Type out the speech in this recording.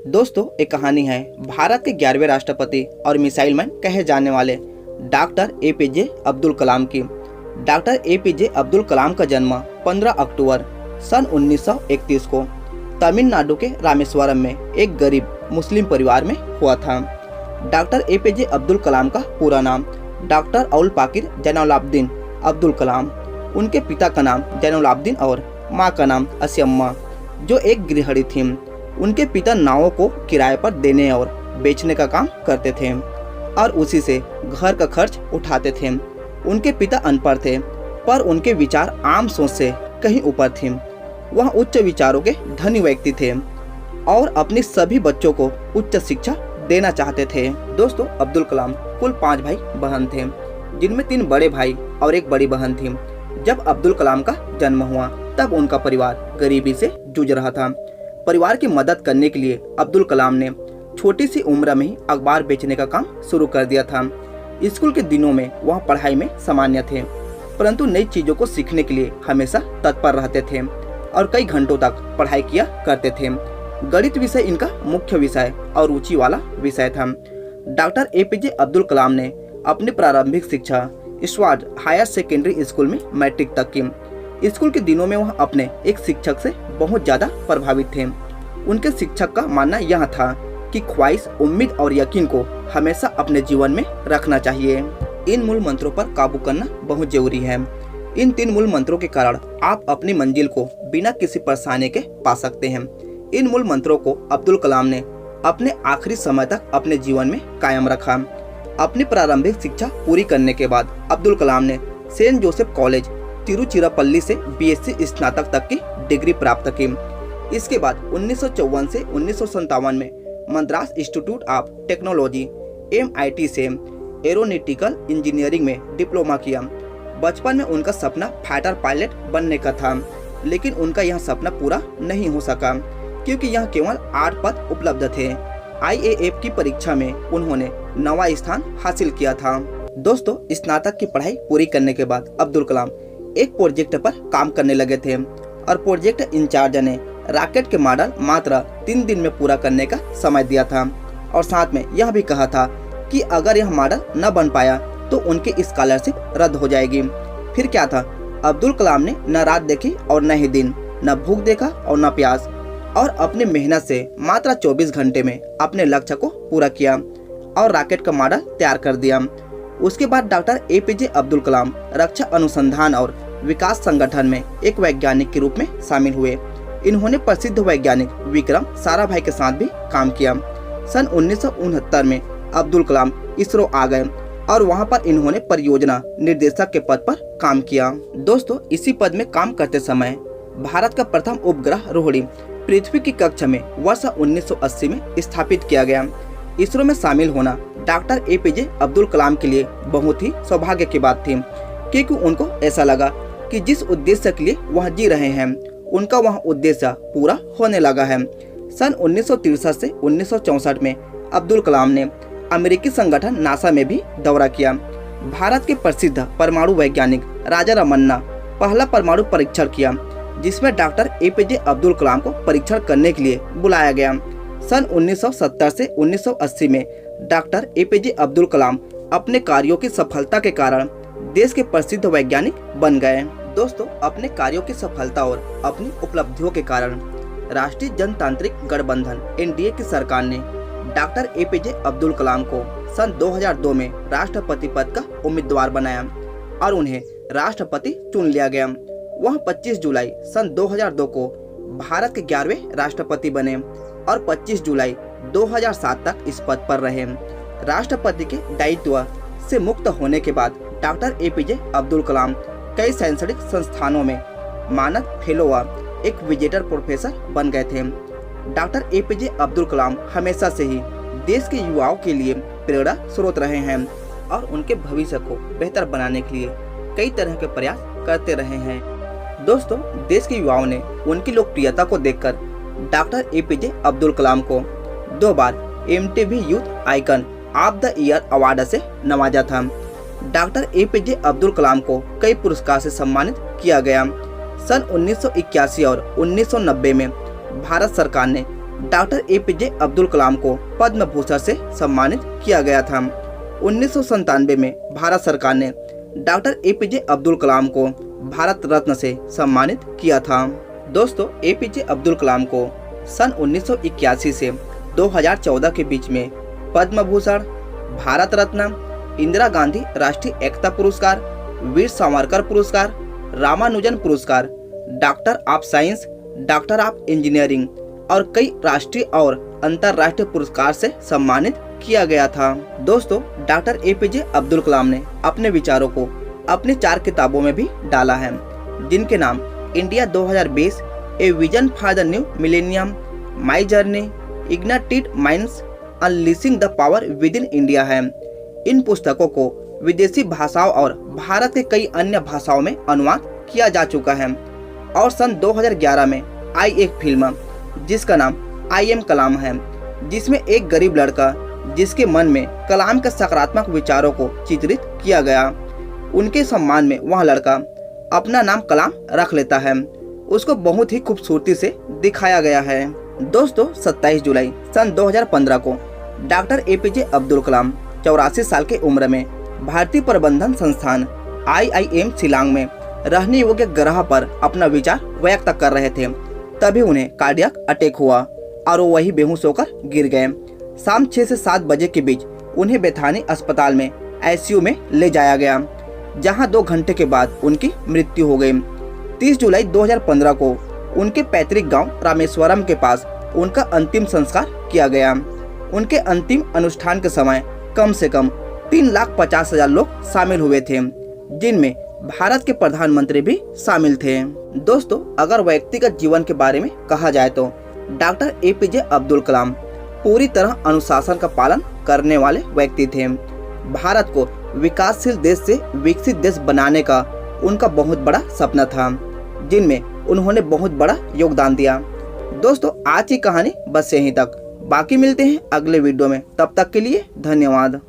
दोस्तों, एक कहानी है भारत के 11वें राष्ट्रपति और मिसाइल मैन कहे जाने वाले डॉक्टर एपीजे अब्दुल कलाम की। डॉक्टर एपीजे अब्दुल कलाम का जन्म 15 अक्टूबर सन 1931 को तमिलनाडु के रामेश्वरम में एक गरीब मुस्लिम परिवार में हुआ था। डॉक्टर एपीजे अब्दुल कलाम का पूरा नाम डॉक्टर अउल पाकिर जैनुलाब्दीन अब्दुल कलाम। उनके पिता का नाम जैनुलाब्दीन और माँ का नाम असियम्मा, जो एक गृहिणी थी। उनके पिता नावों को किराए पर देने और बेचने का काम करते थे और उसी से घर का खर्च उठाते थे। उनके पिता अनपढ़ थे, पर उनके विचार आम सोच से कहीं ऊपर थे। वह उच्च विचारों के धनी व्यक्ति थे और अपने सभी बच्चों को उच्च शिक्षा देना चाहते थे। दोस्तों, अब्दुल कलाम कुल 5 भाई बहन थे, जिनमें 3 बड़े भाई और एक बड़ी बहन थी। जब अब्दुल कलाम का जन्म हुआ तब उनका परिवार गरीबी से जूझ रहा था। परिवार की मदद करने के लिए अब्दुल कलाम ने छोटी सी उम्र में ही अखबार बेचने का काम शुरू कर दिया था। स्कूल के दिनों में वह पढ़ाई में सामान्य थे, परंतु नई चीजों को सीखने के लिए हमेशा तत्पर रहते थे और कई घंटों तक पढ़ाई किया करते थे। गणित विषय इनका मुख्य विषय और रुचि वाला विषय था। डॉक्टर एपीजे अब्दुल कलाम ने अपनी प्रारंभिक शिक्षा स्वाड हायर सेकेंडरी स्कूल में मैट्रिक तक की। स्कूल के दिनों में वह अपने एक शिक्षक से बहुत ज्यादा प्रभावित थे। उनके शिक्षक का मानना यह था कि ख्वाहिश, उम्मीद और यकीन को हमेशा अपने जीवन में रखना चाहिए। इन मूल मंत्रों पर काबू करना बहुत जरूरी है। इन 3 मूल मंत्रों के कारण आप अपनी मंजिल को बिना किसी परेशानी के पा सकते हैं। इन मूल मंत्रों को अब्दुल कलाम ने अपने आखिरी समय तक अपने जीवन में कायम रखा। अपनी प्रारंभिक शिक्षा पूरी करने के बाद अब्दुल कलाम ने सेंट जोसेफ कॉलेज तिरुचिरापल्ली से बीएससी स्नातक तक की डिग्री प्राप्त की। इसके बाद 1954 से 1957 में Madras institute of technology MIT से एरोनॉटिकल इंजीनियरिंग में डिप्लोमा किया। बचपन में उनका सपना फाइटर पायलट बनने का था, लेकिन उनका यह सपना पूरा नहीं हो सका क्योंकि यह केवल 8 पद उपलब्ध थे। IAF की परीक्षा में उन्होंने 9वां स्थान हासिल किया था। दोस्तों, स्नातक की पढ़ाई पूरी करने के बाद अब्दुल कलाम एक प्रोजेक्ट पर काम करने लगे थे और प्रोजेक्ट इंचार्ज ने रॉकेट के मॉडल मात्र 3 दिन में पूरा करने का समय दिया था और साथ में यह भी कहा था कि अगर यह मॉडल न बन पाया तो उनकी स्कॉलरशिप रद्द हो जाएगी। फिर क्या था, अब्दुल कलाम ने न रात देखी और न ही दिन, न भूख देखा और न प्यास, और अपनी मेहनत से मात्र 24 घंटे में अपने लक्ष्य को पूरा किया और रॉकेट का मॉडल तैयार कर दिया। उसके बाद डॉक्टर एपीजे अब्दुल कलाम रक्षा अनुसंधान और विकास संगठन में एक वैज्ञानिक के रूप में शामिल हुए। इन्होंने प्रसिद्ध वैज्ञानिक विक्रम साराभाई के साथ भी काम किया। सन 1969 में अब्दुल कलाम इसरो आ गए और वहां पर इन्होंने परियोजना निर्देशक के पद पर काम किया। दोस्तों, इसी पद में काम करते समय भारत का प्रथम उपग्रह रोहिणी पृथ्वी की कक्षा में वर्ष 1980 में स्थापित किया गया। इसरो में शामिल होना डॉक्टर एपीजे अब्दुल कलाम के लिए बहुत ही सौभाग्य की बात थी, क्योंकि उनको ऐसा लगा कि जिस उद्देश्य के लिए वह जी रहे हैं उनका वह उद्देश्य पूरा होने लगा है। सन 1963 से 1964 में अब्दुल कलाम ने अमेरिकी संगठन नासा में भी दौरा किया। भारत के प्रसिद्ध परमाणु वैज्ञानिक राजा रमन्ना पहला परमाणु परीक्षण किया, जिसमें डॉक्टर एपीजे अब्दुल कलाम को परीक्षण करने के लिए बुलाया गया। सन 1970 से 1980 में डॉक्टर एपीजे अब्दुल कलाम अपने कार्यों की सफलता के कारण देश के प्रसिद्ध वैज्ञानिक बन गए। दोस्तों, अपने कार्यों की सफलता और अपनी उपलब्धियों के कारण राष्ट्रीय जनतांत्रिक गठबंधन NDA की सरकार ने डॉक्टर एपीजे अब्दुल कलाम को सन 2002 में राष्ट्रपति पद का उम्मीदवार बनाया और उन्हें राष्ट्रपति चुन लिया गया। वह 25 जुलाई सन 2002 को भारत के 11वें राष्ट्रपति बने और 25 जुलाई 2007 तक इस पद पर रहे। राष्ट्रपति के दायित्व से मुक्त होने के बाद डॉक्टर एपीजे अब्दुल कलाम कई शैक्षणिक संस्थानों में मानद फेलो व एक विजिटर प्रोफेसर बन गए थे। डॉक्टर एपीजे अब्दुल कलाम हमेशा से ही देश के युवाओं के लिए प्रेरणा स्रोत रहे हैं और उनके भविष्य को बेहतर बनाने के लिए कई तरह के प्रयास करते रहे हैं। दोस्तों, देश के युवाओं ने उनकी लोकप्रियता को देखकर डॉक्टर एपीजे अब्दुल कलाम को 2 बार MTV youth icon of the year award से नवाजा था। डॉक्टर एपीजे अब्दुल कलाम को कई पुरस्कार से सम्मानित किया गया। सन 1981 और 1990 में भारत सरकार ने डॉक्टर एपीजे अब्दुल कलाम को पद्म भूषण से सम्मानित किया गया था। 1997 में भारत सरकार ने डॉक्टर एपीजे अब्दुल कलाम को भारत रत्न से सम्मानित किया था। दोस्तों, एपीजे अब्दुल कलाम को सन 1981 से 2014 के बीच में पद्म भूषण, भारत रत्न, इंदिरा गांधी राष्ट्रीय एकता पुरस्कार, वीर सावरकर पुरस्कार, रामानुजन पुरस्कार, doctor of science, doctor of engineering और कई राष्ट्रीय और अंतर्राष्ट्रीय पुरस्कार से सम्मानित किया गया था। दोस्तों, डॉक्टर एपीजे अब्दुल कलाम ने अपने विचारों को अपनी 4 किताबों में भी डाला है, जिनके नाम India 2020, a vision for the new millennium, my journey, ignited minds, unleashing the power with in India है। इन पुस्तकों को विदेशी भाषाओं और भारत के कई अन्य भाषाओं में अनुवाद किया जा चुका है और सन 2011 में आई एक फिल्म जिसका नाम आई एम कलाम है, जिसमें एक गरीब लड़का जिसके मन में कलाम के सकारात्मक विचारों को चित्रित किया गया, उनके सम्मान में वह लड़का अपना नाम कलाम रख लेता है। उसको बहुत ही खूबसूरती से दिखाया गया है। दोस्तों, 27 जुलाई सन 2015 को डॉक्टर एपीजे अब्दुल कलाम 84 साल की उम्र में भारतीय प्रबंधन संस्थान IIM शिलांग में रहने योग्य ग्रह पर अपना विचार व्यक्त कर रहे थे। तभी उन्हें कार्डियक अटैक हुआ और वो वही बेहोश होकर गिर गए। शाम 6 से 7 बजे के बीच उन्हें बेथानी अस्पताल में ICU में ले जाया गया, जहां 2 घंटे के बाद उनकी मृत्यु हो गई। 30 जुलाई 2015 को उनके पैतृक गांव रामेश्वरम के पास उनका अंतिम संस्कार किया गया। उनके अंतिम अनुष्ठान के समय कम से कम 3,50,000 लोग शामिल हुए थे, जिनमें भारत के प्रधानमंत्री भी शामिल थे। दोस्तों, अगर व्यक्तिगत जीवन के बारे में कहा जाए तो डॉक्टर एपीजे अब्दुल कलाम पूरी तरह अनुशासन का पालन करने वाले व्यक्ति थे। भारत को विकासशील देश से विकसित देश बनाने का उनका बहुत बड़ा सपना था, जिनमें उन्होंने बहुत बड़ा योगदान दिया। दोस्तों, आज की कहानी बस यहीं तक। बाकी मिलते हैं अगले वीडियो में। तब तक के लिए धन्यवाद।